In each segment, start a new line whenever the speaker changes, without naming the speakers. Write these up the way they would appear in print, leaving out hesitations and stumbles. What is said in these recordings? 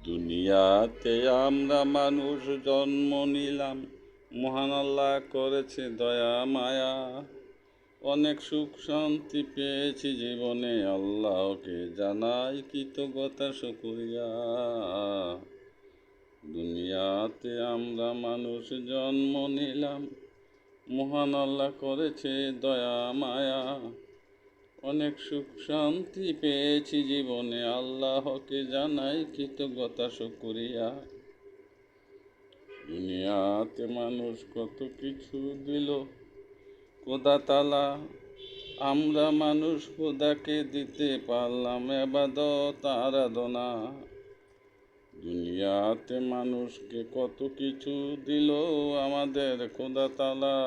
দুনিয়াতে আমরা মানুষ জন্ম নিলাম, মহান আল্লাহ করেছে দয়া মায়া। অনেক সুখ শান্তি পেয়েছি জীবনে, আল্লাহকে জানাই কৃতজ্ঞতা শুকরিয়া। দুনিয়াতে আমরা মানুষ জন্ম নিলাম, মহান আল্লাহ করেছে দয়া মায়া। অনেক সুখ শান্তি পেয়েছি জীবনে, আল্লাহকে জানাই কৃতজ্ঞতা শুকরিয়া। দুনিয়াতে মানুষ কত কিছু দিল খোদা তাআলা, আমরা মানুষ খোদাকে দিতে পারলাম ইবাদত আরাধনা। দুনিয়াতে মানুষকে কত কিছু দিল আমাদের খোদা তাআলা,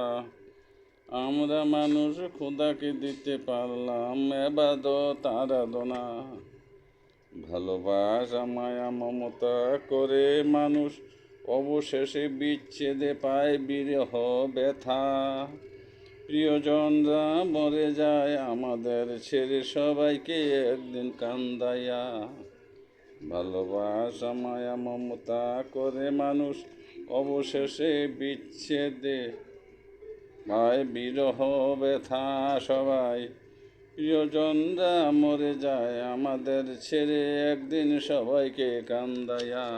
আমরা মানুষ খোদাকে দিতে পারলাম ইবাদত আরাধনা। ভালোবাসা মায়া মমতা করে মানুষ অবশেষে বিচ্ছেদে পায় বিরহ ব্যথা। প্রিয়জনরা মরে যায় আমাদের ছেড়ে সবাইকে একদিন কান্দাইয়া। ভালোবাসা মায়া মমতা করে মানুষ অবশেষে বিচ্ছেদে পায় বিরহ ব্যথা সবাই। প্রিয়জনরা মরে যায় আমাদের ছেড়ে একদিন সবাইকে কান্দাইয়া।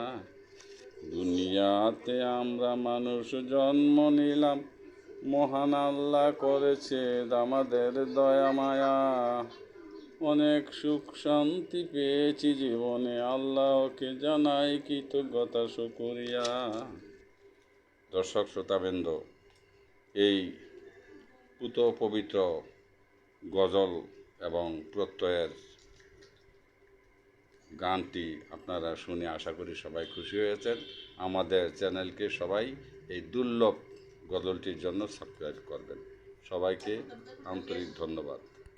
দুনিয়াতে আমরা মানুষ জন্ম নিলাম, মহান আল্লাহ করেছে আমাদের দয়া মায়া। অনেক সুখ শান্তি পেয়েছি জীবনে, আল্লাহকে জানাই কৃতজ্ঞতা শুকরিয়া। দর্শক শ্রোতাবৃন্দ, এই পুত পবিত্র গজল এবং প্রত্যয়ের গানটি আপনারা শুনে আশা করি সবাই খুশি হয়েছেন। আমাদের চ্যানেলকে সবাই এই দুর্লভ গজলটির জন্য সাবস্ক্রাইব করবেন। সবাইকে আন্তরিক ধন্যবাদ।